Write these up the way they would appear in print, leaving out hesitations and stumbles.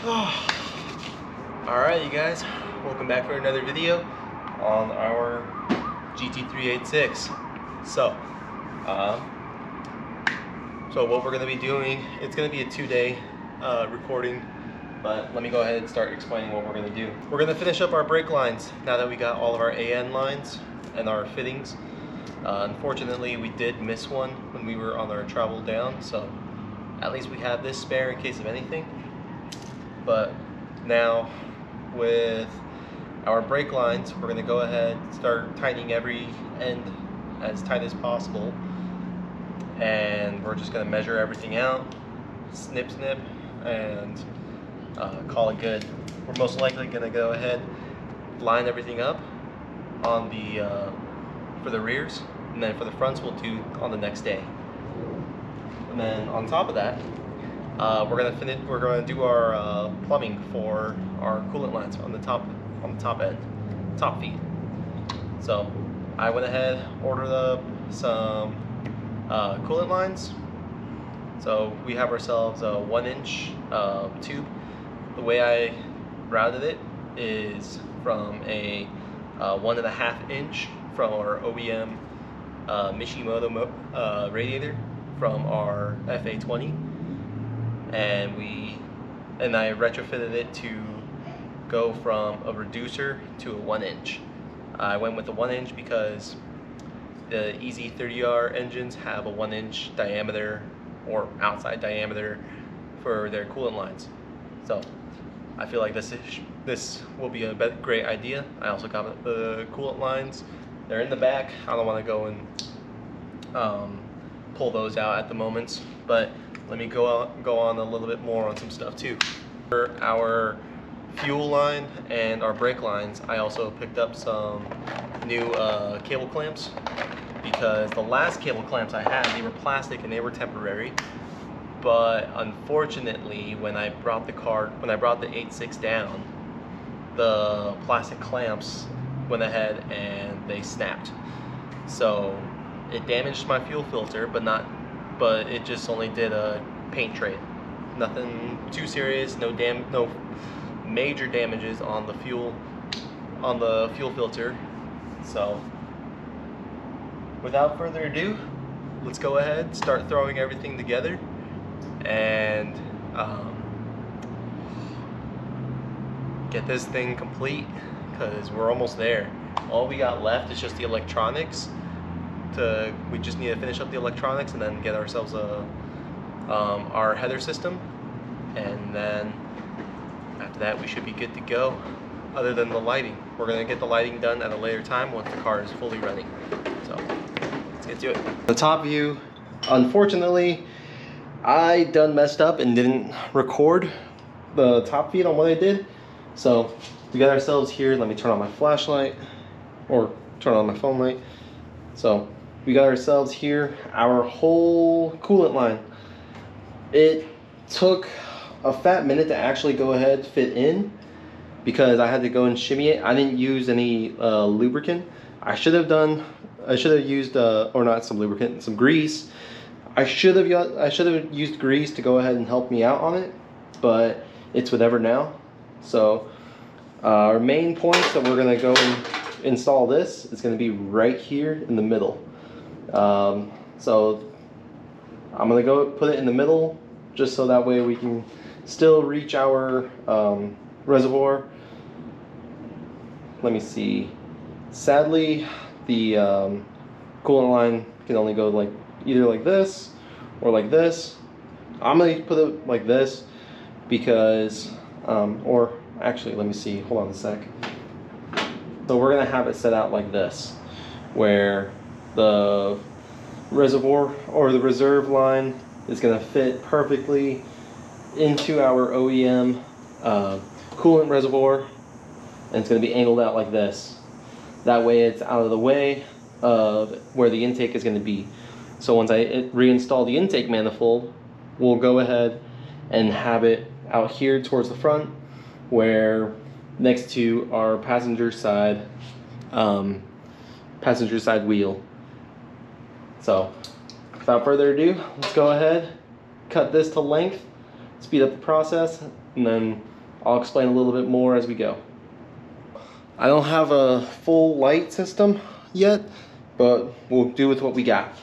Alright, you guys, welcome back for another video on our GT3-86. So what we're going to be doing, it's going to be a 2-day recording, but let me go ahead and start explaining what we're going to do. We're going to finish up our brake lines now that we got all of our AN lines and our fittings. Unfortunately, we did miss one when we were on our travel down, so at least we have this spare in case of anything. But now with our brake lines, we're going to go ahead and start tightening every end as tight as possible, and we're just going to measure everything out, snip, and call it good. We're most likely going to go ahead, line everything up on the for the rears, and then for the fronts we'll do on the next day. And then on top of that, we're gonna do our plumbing for our coolant lines on the top end, top feed. So I went ahead, ordered up some coolant lines. So we have ourselves a 1-inch tube. The way I routed it is from a 1.5 inch from our OEM Mishimoto radiator from our FA20. And I retrofitted it to go from a reducer to a 1-inch. I went with the 1-inch because the EZ30R engines have a 1-inch diameter or outside diameter for their coolant lines. So I feel like this will be a great idea. I also got the coolant lines. They're in the back. I don't want to go and pull those out at the moment, but let me go on a little bit more on some stuff too. For our fuel line and our brake lines, I also picked up some new cable clamps, because the last cable clamps I had, they were plastic and they were temporary. But unfortunately, when I brought the 86 down, the plastic clamps went ahead and they snapped. So it damaged my fuel filter, but it just only did a paint trade. Nothing too serious, no major damages on the fuel filter. So without further ado, let's go ahead, start throwing everything together, and get this thing complete, because we're almost there. All we got left is just the electronics. We just need to finish up the electronics and then get ourselves our header system, and then after that we should be good to go. Other than the lighting, we're going to get the lighting done at a later time once the car is fully running. So let's get to it. The top view, unfortunately, I done messed up and didn't record the top feed on what I did. So we got ourselves here. Let me turn on my flashlight, or turn on my phone light. So we got ourselves here our whole coolant line. It took a fat minute to actually go ahead fit in, because I had to go and shimmy it. I didn't use any lubricant. I should have used or not some lubricant, some grease. I should have used grease to go ahead and help me out on it, but it's whatever now. So our main points that we're gonna go and install this is gonna be right here in the middle. So I'm gonna go put it in the middle, just so that way we can still reach our reservoir. Let me see. Sadly, the coolant line can only go like either like this or like this. I'm gonna put it like this because, or actually, let me see. Hold on a sec. So we're gonna have it set out like this, where the reservoir or the reserve line is gonna fit perfectly into our OEM coolant reservoir, and it's gonna be angled out like this. That way it's out of the way of where the intake is gonna be. So once I reinstall the intake manifold, we'll go ahead and have it out here towards the front, where next to our passenger side wheel. So without further ado, let's go ahead, cut this to length, speed up the process, and then I'll explain a little bit more as we go. I don't have a full light system yet, but we'll do with what we got.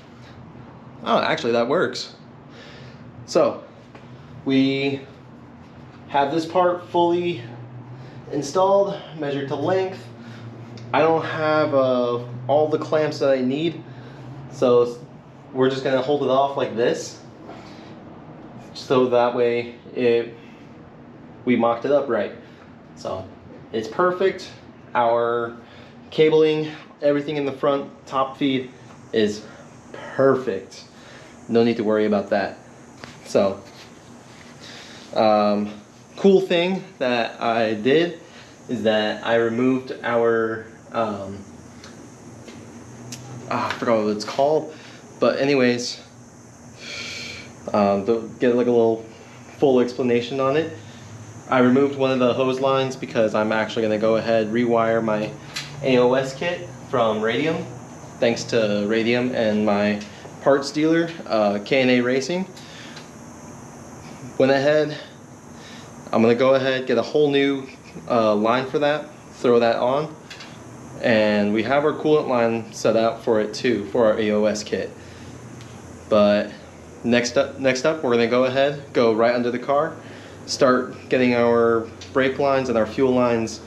Oh, actually that works. So we have this part fully installed, measured to length. I don't have all the clamps that I need, so we're just gonna hold it off like this, so that way we mocked it up right. So it's perfect. Our cabling, everything in the front top feed is perfect. No need to worry about that. So cool thing that I did is that I removed our I forgot what it's called, but anyways, to get like a little full explanation on it, I removed one of the hose lines because I'm actually going to go ahead rewire my AOS kit from Radium, thanks to Radium and my parts dealer, K&A Racing. Went ahead, I'm going to go ahead get a whole new line for that, throw that on, and we have our coolant line set out for it too, for our AOS kit. But next up we're going to go ahead, go right under the car, start getting our brake lines and our fuel lines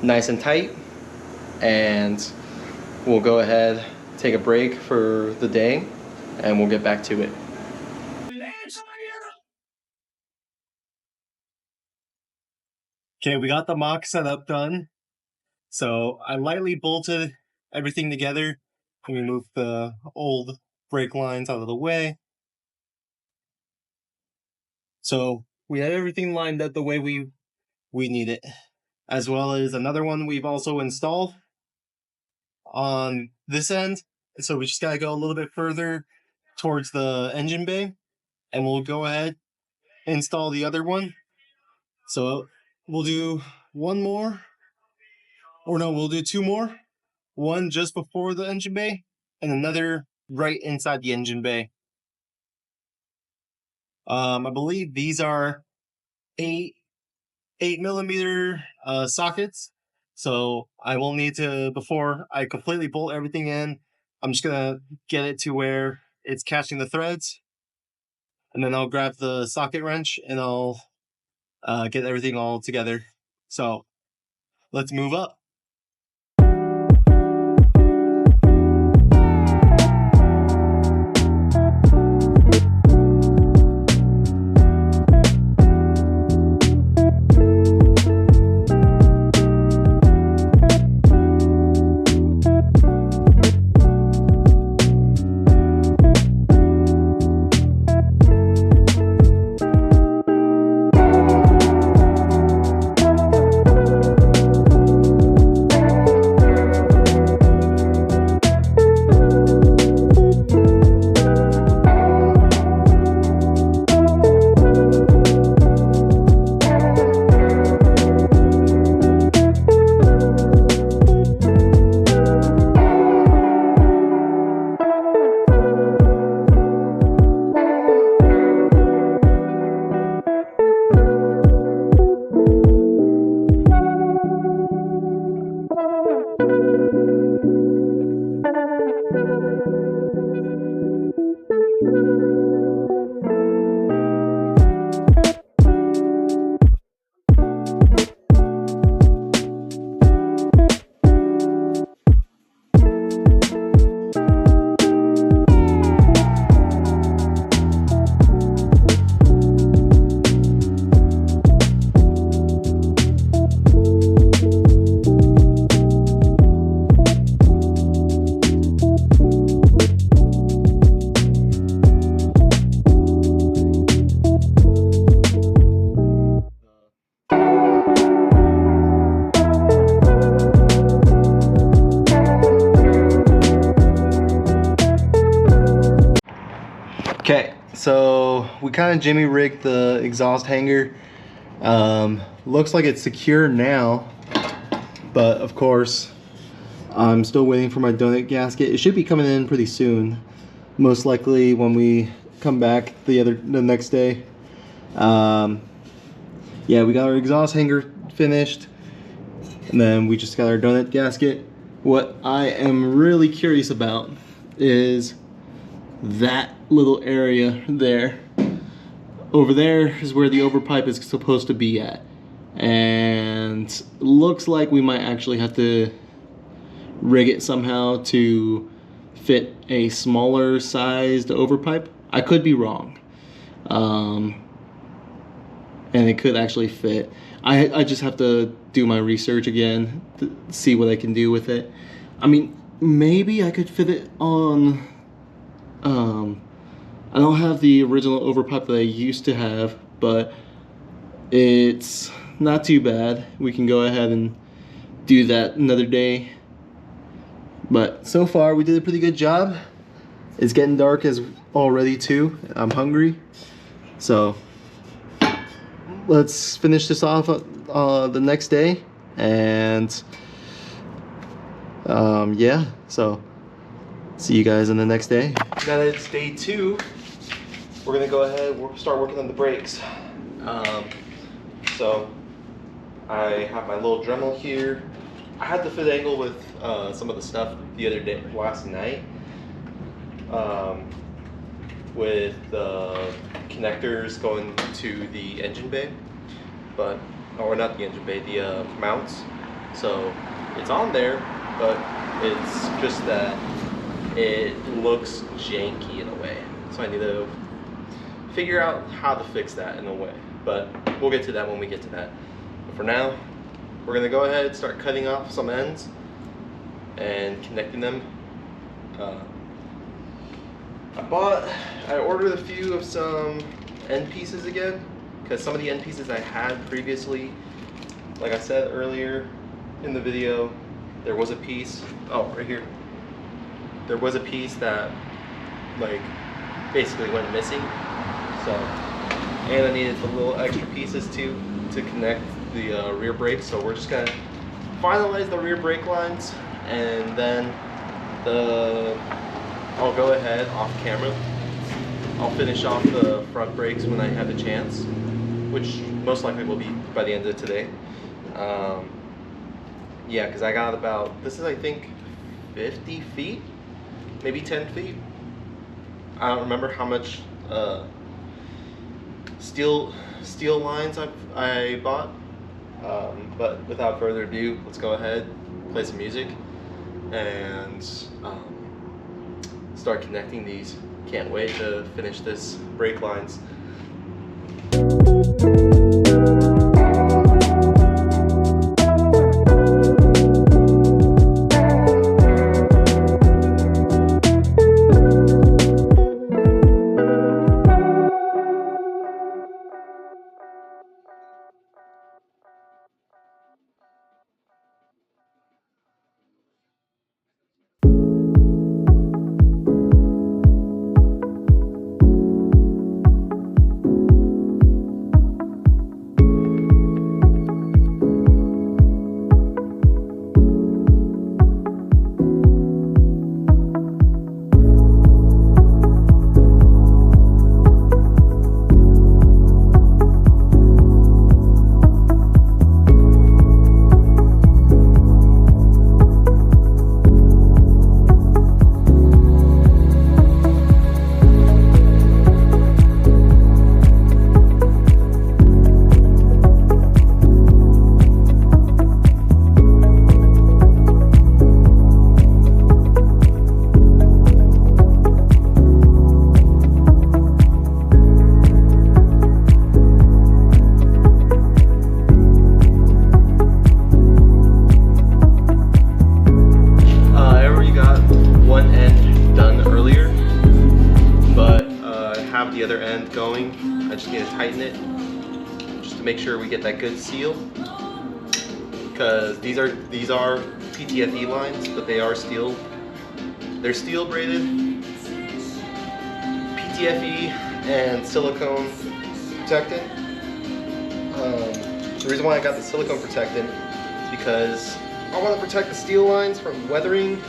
nice and tight, and we'll go ahead, take a break for the day, and we'll get back to it. Okay, we got the mock setup done. So I lightly bolted everything together and removed the old brake lines out of the way. So we have everything lined up the way we need it, as well as another one we've also installed on this end. So we just gotta go a little bit further towards the engine bay, and we'll go ahead and install the other one. So we'll do one more, or no, we'll do two more. One just before the engine bay, and another right inside the engine bay. I believe these are 8mm sockets. So I will need to, before I completely bolt everything in, I'm just gonna get it to where it's catching the threads, and then I'll grab the socket wrench and I'll get everything all together. So let's move up. Okay, so we kind of jimmy rigged the exhaust hanger. Looks like it's secure now, but of course I'm still waiting for my donut gasket. It should be coming in pretty soon, most likely when we come back the next day. yeah, we got our exhaust hanger finished, and then we just got our donut gasket. What I am really curious about is that little area there. Over there is where the overpipe is supposed to be at, and looks like we might actually have to rig it somehow to fit a smaller sized overpipe. I could be wrong, and it could actually fit. I just have to do my research again to see what I can do with it. I mean, maybe I could fit it on, I don't have the original overpipe that I used to have, but it's not too bad. We can go ahead and do that another day. But so far we did a pretty good job. It's getting dark as already too. I'm hungry. So let's finish this off the next day, and yeah, so see you guys in the next day. Now that it's day 2, we're gonna go ahead and start working on the brakes. So I have my little Dremel here. I had to fit angle with some of the stuff the other day, last night, with the connectors going to the engine bay, but, or not the engine bay, the mounts. So it's on there, but it's just that it looks janky in a way. So I need to figure out how to fix that in a way, but we'll get to that when we get to that. But for now, we're gonna go ahead and start cutting off some ends and connecting them. I ordered a few of some end pieces again, because some of the end pieces I had previously, like I said earlier in the video, there was a piece, oh, right here. There was a piece that like basically went missing. So, and I needed the little extra pieces too to connect the rear brakes. So we're just gonna finalize the rear brake lines, and then I'll go ahead off camera. I'll finish off the front brakes when I have the chance, which most likely will be by the end of today. Yeah, because I got about, this is I think 50 feet, maybe 10 feet. I don't remember how much steel lines I bought. But without further ado, let's go ahead, play some music, and start connecting these. Can't wait to finish this brake lines. The other end going. I just need to tighten it just to make sure we get that good seal, because these are PTFE lines, but they are steel. They're steel braided, PTFE and silicone protectant. The reason why I got the silicone protectant is because I want to protect the steel lines from weathering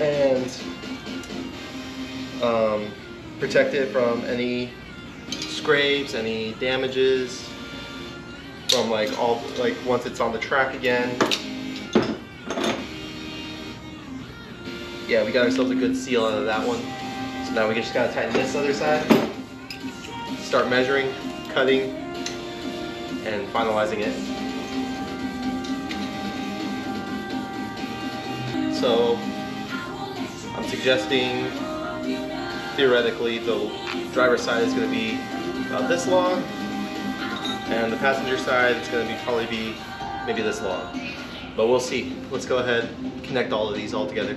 and protect it from any scrapes, any damages, from like once it's on the track again. Yeah, we got ourselves a good seal out of that one. So now we just gotta tighten this other side, start measuring, cutting, and finalizing it. So I'm suggesting, theoretically, the driver's side is going to be about this long, and the passenger side is going to probably be maybe this long. But we'll see. Let's go ahead and connect all of these all together.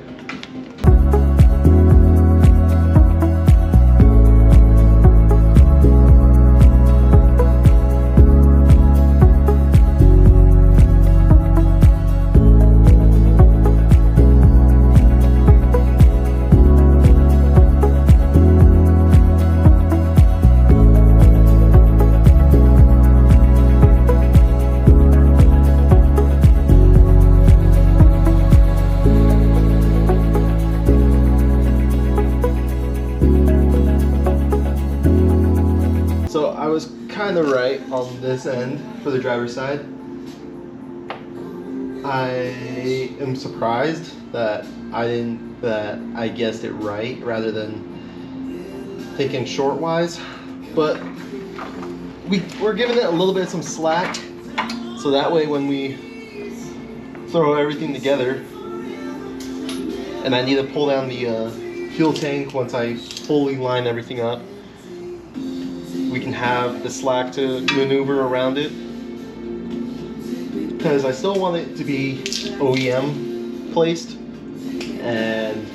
So I was kind of right on this end for the driver's side. I am surprised that I guessed it right rather than thinking short-wise, but we're giving it a little bit of some slack, so that way when we throw everything together and I need to pull down the fuel tank once I fully line everything up, we can have the slack to maneuver around it, because I still want it to be OEM placed and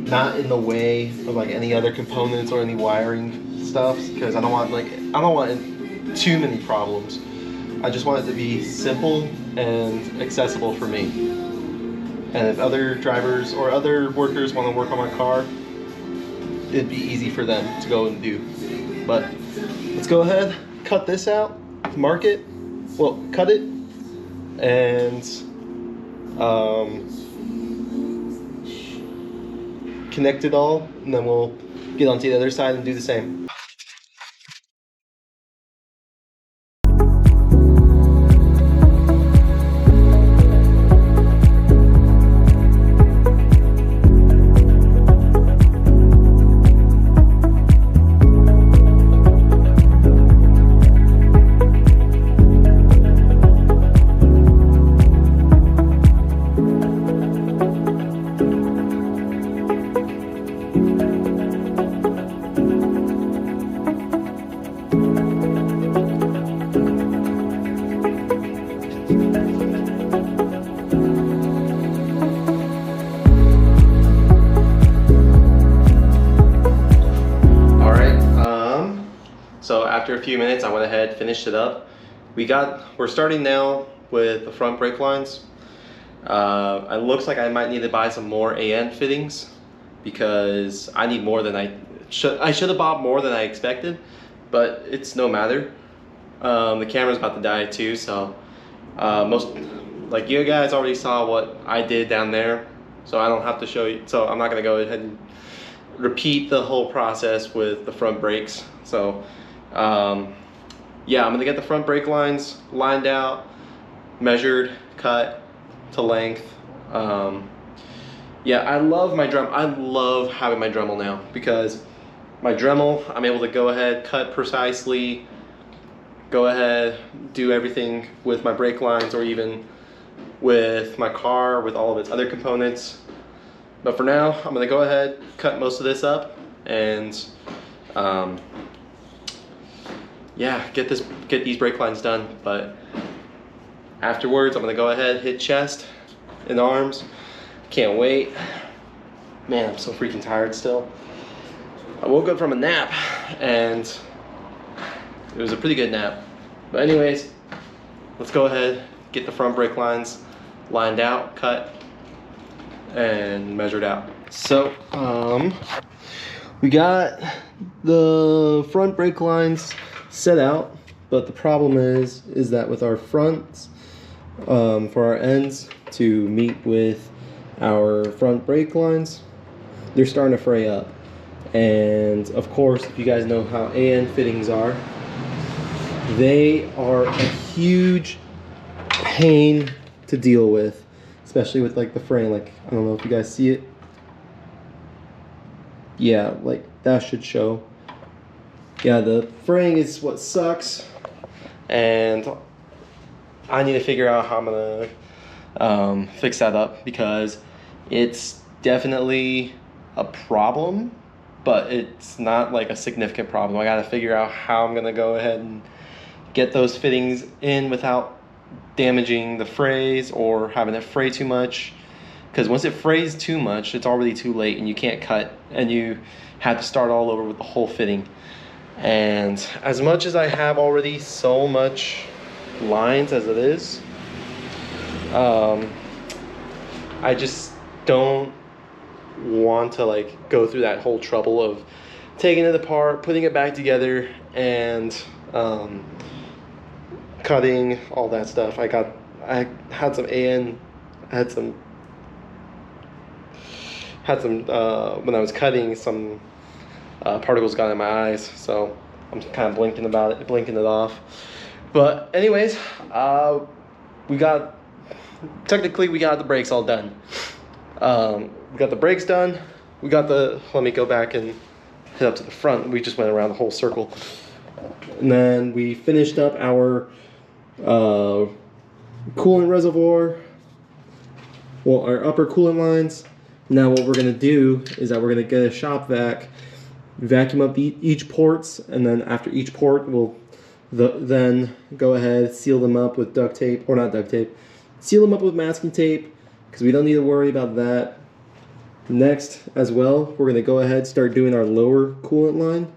not in the way of like any other components or any wiring stuff, because I don't want too many problems. I just want it to be simple and accessible for me. And if other drivers or other workers want to work on my car, it'd be easy for them to go and do. But let's go ahead, cut this out, mark it, well, cut it, and connect it all, and then we'll get onto the other side and do the same. So after a few minutes, I went ahead, finished it up. We're starting now with the front brake lines. It looks like I might need to buy some more AN fittings because I need more than I should have bought more than I expected, but it's no matter. The camera's about to die too, so like you guys already saw what I did down there, so I don't have to show you. So I'm not gonna go ahead and repeat the whole process with the front brakes. So yeah, I'm gonna get the front brake lines lined out, measured, cut to length. Yeah, I love my Dremel. I love having my Dremel now, because my Dremel, I'm able to go ahead, cut precisely, go ahead, do everything with my brake lines, or even with my car, with all of its other components. But for now, I'm gonna go ahead, cut most of this up, and yeah, get these brake lines done. But afterwards, I'm gonna go ahead, hit chest and arms. Can't wait. Man, I'm so freaking tired still. I woke up from a nap, and it was a pretty good nap. But anyways, let's go ahead, get the front brake lines lined out, cut, and measured out. So, we got the front brake lines set out, but the problem is that with our fronts, for our ends to meet with our front brake lines, they're starting to fray up. And of course, if you guys know how AN fittings are, they are a huge pain to deal with, especially with like the frame. Like, I don't know if you guys see it. Yeah, like that should show. Yeah, the fraying is what sucks, and I need to figure out how I'm gonna fix that up, because it's definitely a problem, but it's not like a significant problem. I gotta figure out how I'm gonna go ahead and get those fittings in without damaging the frays or having it fray too much, because once it frays too much, it's already too late and you can't cut, and you have to start all over with the whole fitting. And as much as I have already so much lines as it is, I just don't want to like go through that whole trouble of taking it apart, putting it back together, and cutting all that stuff. I had some AN, had some when I was cutting, some particles got in my eyes, so I'm kind of blinking it off. But anyways, we got the brakes all done. We got the brakes done. We got the, let me go back and head up to the front. We just went around the whole circle. And then we finished up our coolant reservoir, well, our upper coolant lines. Now what we're gonna do is that we're gonna get a shop vac, vacuum up each ports, and then after each port we'll then go ahead, seal them up with duct tape, or not duct tape, seal them up with masking tape, because we don't need to worry about that. Next as well, we're gonna go ahead, start doing our lower coolant line.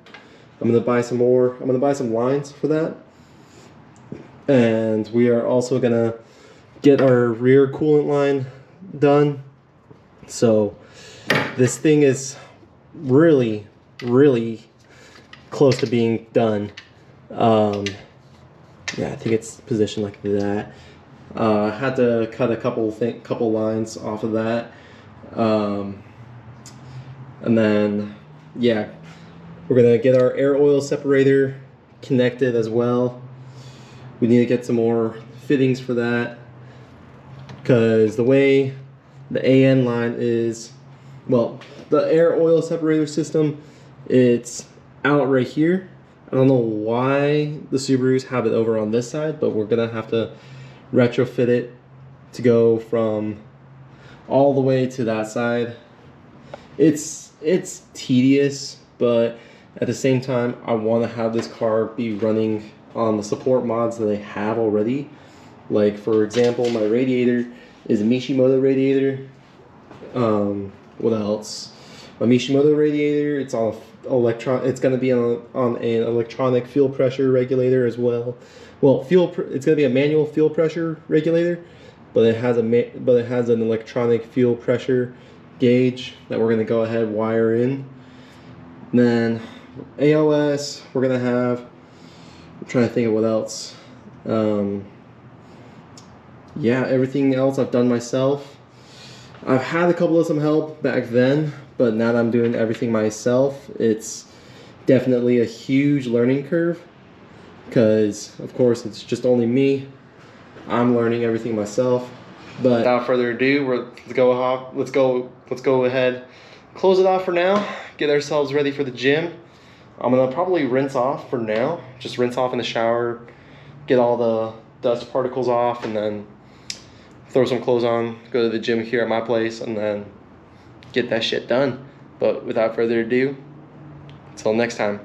I'm gonna buy some lines for that. And we are also gonna get our rear coolant line done. So this thing is really, really close to being done. Yeah, I think it's positioned like that. Had to cut a couple lines off of that. And then, yeah, we're gonna get our air oil separator connected as well. We need to get some more fittings for that, because the way the AN line is, well, the air oil separator system, it's out right here. I don't know why the Subarus have it over on this side, but we're gonna have to retrofit it to go from all the way to that side. It's tedious, but at the same time, I want to have this car be running on the support mods that they have already. Like, for example, my radiator is a Mishimoto radiator. What else? My Mishimoto radiator, it's on it's going to be on an electronic fuel pressure regulator as well. Well, it's going to be a manual fuel pressure regulator, but it has an electronic fuel pressure gauge that we're going to go ahead wire in. And then AOS, we're going to have, I'm trying to think of what else. Yeah, everything else I've done myself. I've had a couple of some help back then, but now that I'm doing everything myself, it's definitely a huge learning curve, because of course it's just only me. I'm learning everything myself. But without further ado, let's go ahead, close it off for now, get ourselves ready for the gym. I'm gonna probably rinse off for now, just rinse off in the shower, get all the dust particles off, and then throw some clothes on, go to the gym here at my place, and then get that shit done. But without further ado, until next time.